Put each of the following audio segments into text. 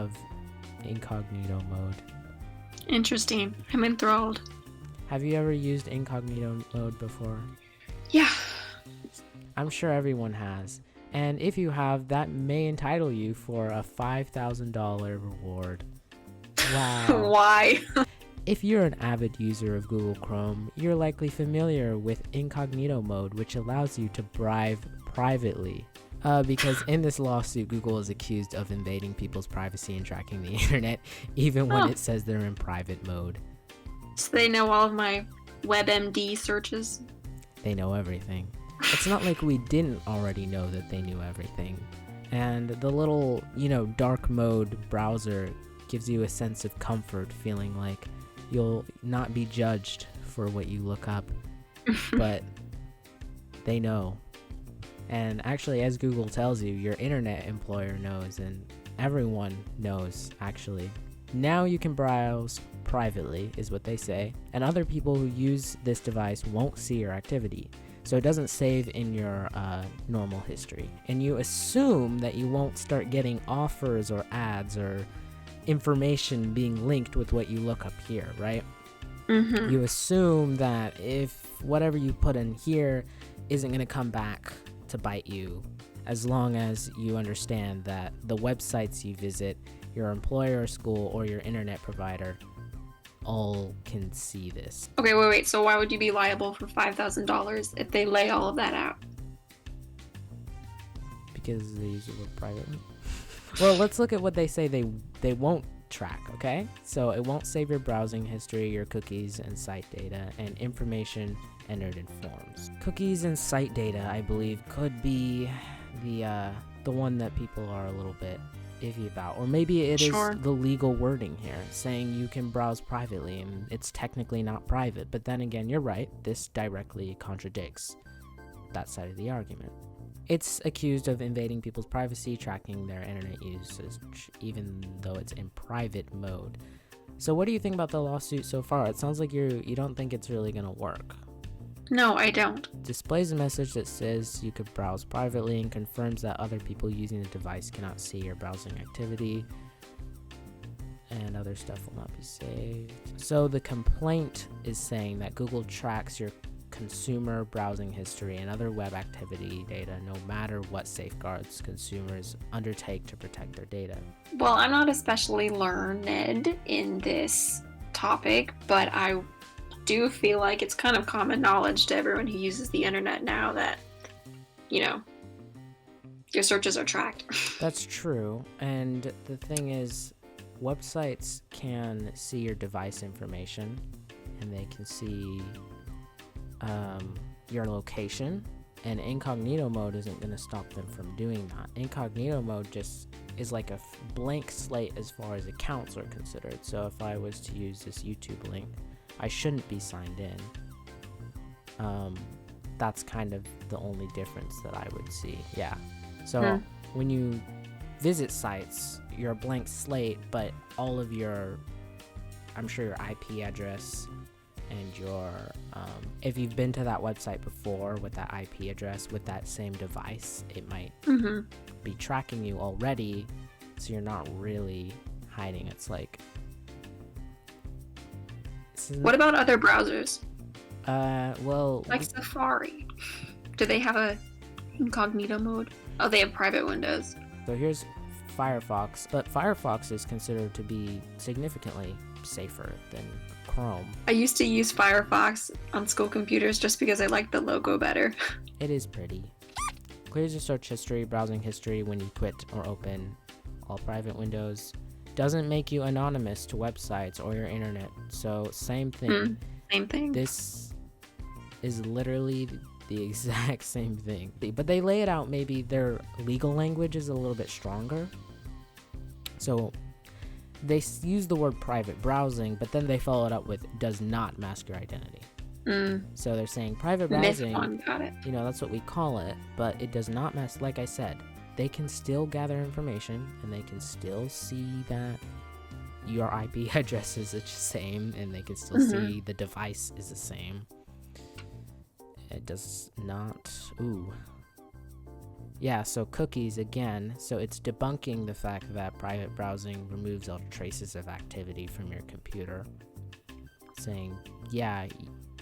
of incognito mode. Interesting. I'm enthralled. Have you ever used incognito mode before? Yeah. I'm sure everyone has. And if you have, that may entitle you for a $5,000 reward. Wow. Why? If you're an avid user of Google Chrome, you're likely familiar with incognito mode, which allows you to browse privately. Because in this lawsuit, Google is accused of invading people's privacy and tracking the internet, even when it says they're in private mode. So they know all of my WebMD searches? They know everything. It's not like we didn't already know that they knew everything. And the little, dark mode browser gives you a sense of comfort, feeling like you'll not be judged for what you look up, but they know. And actually, as Google tells you, your internet employer knows, and everyone knows, actually. Now you can browse privately, is what they say, and other people who use this device won't see your activity. So it doesn't save in your normal history. And you assume that you won't start getting offers or ads or information being linked with what you look up here, right? Mm-hmm. You assume that if whatever you put in here isn't going to come back to bite you, as long as you understand that the websites you visit, your employer or school, or your internet provider all can see this. Okay, wait. So why would you be liable for $5,000 if they lay all of that out? Because they use the word privately. Well, let's look at what they say they won't track, okay? So it won't save your browsing history, your cookies and site data, and information entered in forms. Cookies and site data, I believe, could be the one that people are a little bit iffy about. Or maybe it is the legal wording here, saying you can browse privately, and it's technically not private. But then again, you're right, this directly contradicts that side of the argument. It's accused of invading people's privacy, tracking their internet usage, even though it's in private mode. So what do you think about the lawsuit so far? It sounds like you don't think it's really going to work. No, I don't. Displays a message that says you could browse privately and confirms that other people using the device cannot see your browsing activity. And other stuff will not be saved. So the complaint is saying that Google tracks your consumer browsing history and other web activity data no matter what safeguards consumers undertake to protect their data. Well, I'm not especially learned in this topic, but I do feel like it's kind of common knowledge to everyone who uses the internet now that, your searches are tracked. That's true. And the thing is, websites can see your device information, and they can see your location, and incognito mode isn't going to stop them from doing that. Incognito mode just is like a blank slate as far as accounts are considered. So if I was to use this YouTube link, I shouldn't be signed in. That's kind of the only difference that I would see. Yeah. So when you visit sites, you're a blank slate, but all of your, I'm sure your IP address and your, if you've been to that website before with that IP address with that same device, it might be tracking you already, so you're not really hiding. It's like, what about other browsers? Well, like Safari. Do they have a incognito mode? Oh, they have private windows. So here's Firefox, but Firefox is considered to be significantly safer than Chrome. I used to use Firefox on school computers just because I liked the logo better. It is pretty. Clears your search history, browsing history when you quit or open all private windows. Doesn't make you anonymous to websites or your internet. So same thing. Same thing. This is literally the exact same thing. But they lay it out, maybe their legal language is a little bit stronger. So they use the word private browsing, but then they follow it up with does not mask your identity. So they're saying private browsing, got it. That's what we call it, but it does not mask, like I said, they can still gather information and they can still see that your IP address is the same, and they can still see the device is the same. It does not, Yeah, so cookies again. So it's debunking the fact that private browsing removes all traces of activity from your computer. Saying, yeah,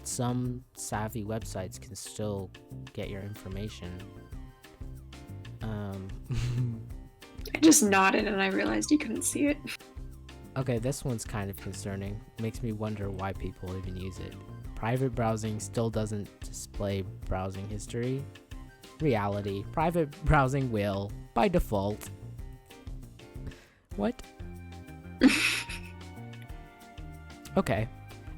some savvy websites can still get your information. I just nodded and I realized you couldn't see it. Okay, this one's kind of concerning. Makes me wonder why people even use it. Private browsing still doesn't display browsing history. Reality, private browsing will, by default. What? Okay.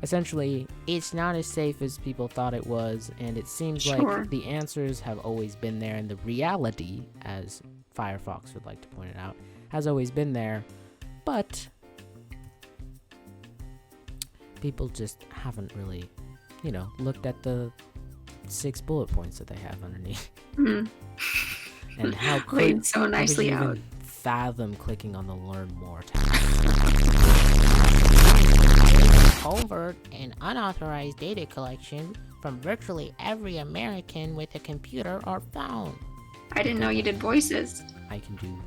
Essentially, it's not as safe as people thought it was, and it seems like the answers have always been there, and the reality, as Firefox would like to point it out, has always been there, but people just haven't really, looked at the 6 bullet points that they have underneath. Mm. And how laid so nicely how could you out. even fathom clicking on the Learn More tab? Covert and unauthorized data collection from virtually every American with a computer or phone. I didn't know you did voices. I can do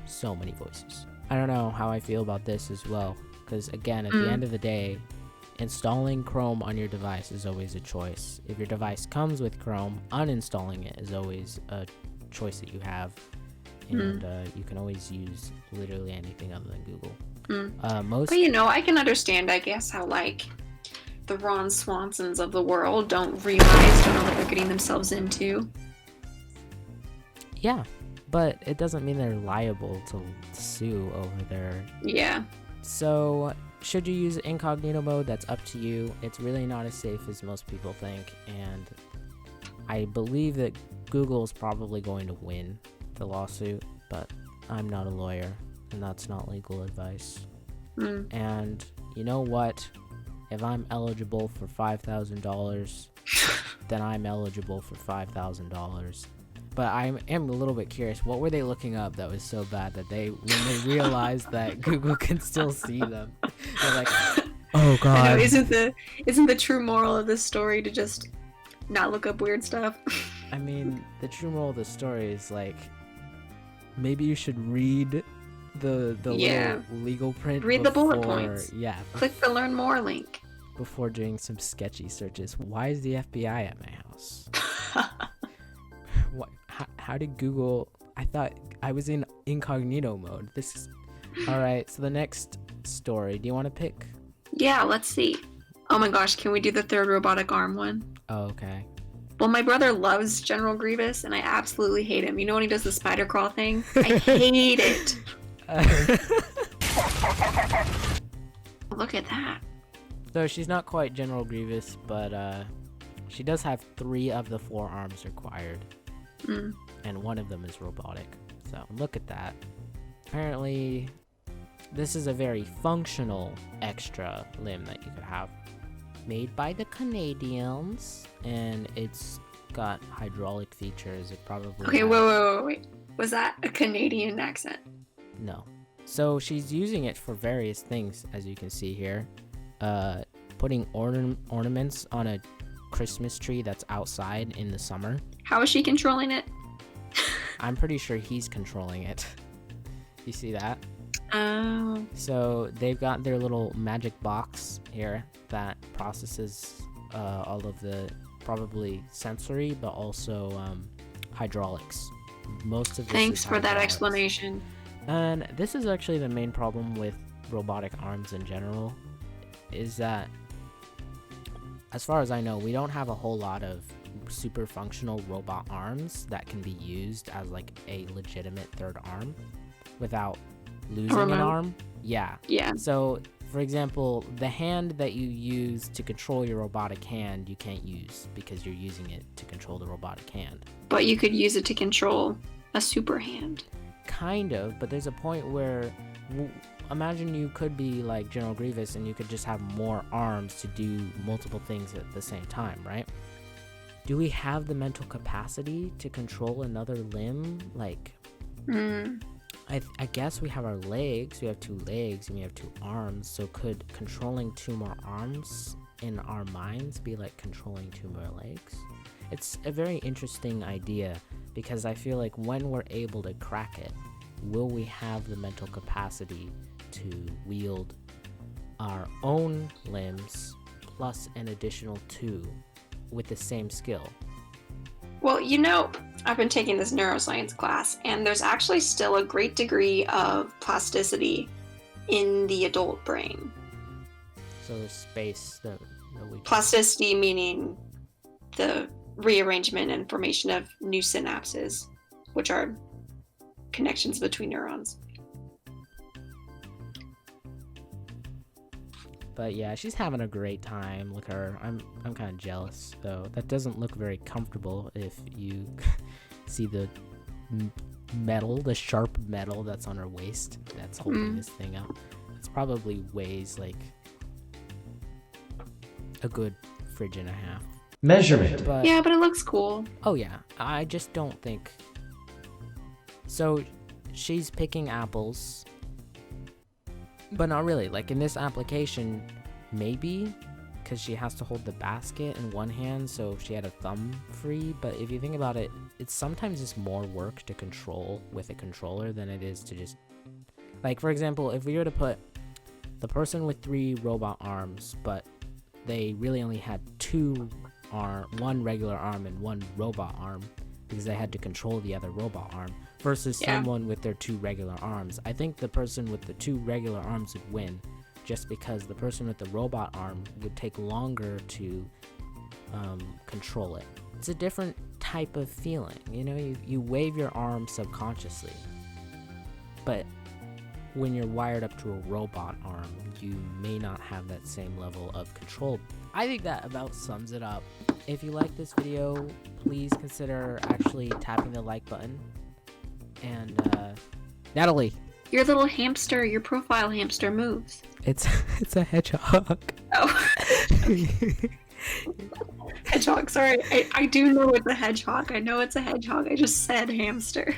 so many voices. I don't know how I feel about this as well, because again, at the end of the day, installing Chrome on your device is always a choice. If your device comes with Chrome, uninstalling it is always a choice that you have, and you can always use literally anything other than Google. But I can understand, I guess, how the Ron Swansons of the world don't know what they're getting themselves into. Yeah, but it doesn't mean they're liable to sue over their... Yeah. So, should you use incognito mode? That's up to you. It's really not as safe as most people think, and I believe that Google is probably going to win the lawsuit, but I'm not a lawyer, and that's not legal advice. And you know what? If I'm eligible for $5,000, then I'm eligible for $5,000. But I am a little bit curious. What were they looking up that was so bad that when they realized that Google can still see them, they're like, "Oh God!" I know, isn't the true moral of this story to just not look up weird stuff? I mean, the true moral of the story is maybe you should read the little legal print. Read the bullet points. Yeah. Click the Learn More link. Before doing some sketchy searches. Why is the FBI at my house? What? How did Google... I thought I was in incognito mode. Alright, so the next story. Do you want to pick? Yeah, let's see. Oh my gosh, can we do the third robotic arm one? Oh, okay. Well, my brother loves General Grievous, and I absolutely hate him. You know when he does the spider crawl thing? I hate it. Look at that. So she's not quite General Grievous, but she does have 3 of the 4 arms required. And one of them is robotic. So look at that. Apparently, this is a very functional extra limb that you could have. Made by the Canadians, and it's got hydraulic features. It probably... Okay, wait. Was that a Canadian accent? No. So she's using it for various things, as you can see here. Putting ornaments on a Christmas tree that's outside in the summer. How is she controlling it? I'm pretty sure he's controlling it. You see that? Oh. So they've got their little magic box here that processes all of the probably sensory, but also hydraulics. Most of this Thanks is for that hydraulics. explanation. And this is actually the main problem with robotic arms in general, is that, as far as I know, we don't have a whole lot of super functional robot arms that can be used as a legitimate third arm without losing an arm. Yeah. So, for example, the hand that you use to control your robotic hand, you can't use because you're using it to control the robotic hand. But you could use it to control a super hand. Kind of, but there's a point where imagine you could be like General Grievous and you could just have more arms to do multiple things at the same time, right? Do we have the mental capacity to control another limb? I guess we have our legs. We have 2 legs and we have 2 arms. So could controlling 2 more arms in our minds be like controlling 2 more legs? It's a very interesting idea, because I feel like when we're able to crack it, will we have the mental capacity to wield our own limbs plus an additional 2 with the same skill? Well, I've been taking this neuroscience class, and there's actually still a great degree of plasticity in the adult brain. So the space that we... Plasticity meaning the rearrangement and formation of new synapses, which are connections between neurons. But yeah, she's having a great time. Look at her. I'm kind of jealous, though. That doesn't look very comfortable if you see the metal, the sharp metal that's on her waist that's holding this thing up. It's probably weighs like a good fridge and a half. Measurement. But it looks cool. Oh yeah, I just don't think... So she's picking apples, but not really. Like in this application, maybe, because she has to hold the basket in one hand, so she had a thumb free. But if you think about it, it's sometimes just more work to control with a controller than it is to just... Like, for example, if we were to put the person with 3 robot arms, but they really only had 1 regular arm and 1 robot arm, because they had to control the other robot arm, versus someone with their 2 regular arms. I think the person with the 2 regular arms would win, just because the person with the robot arm would take longer to control it. It's a different type of feeling, you wave your arm subconsciously, but when you're wired up to a robot arm, you may not have that same level of control. I think that about sums it up. If you like this video, please consider actually tapping the like button. And Natalie, your little hamster, your profile hamster moves. It's a hedgehog. Oh. Hedgehog, sorry. I do know it's a hedgehog. I know it's a hedgehog. I just said hamster.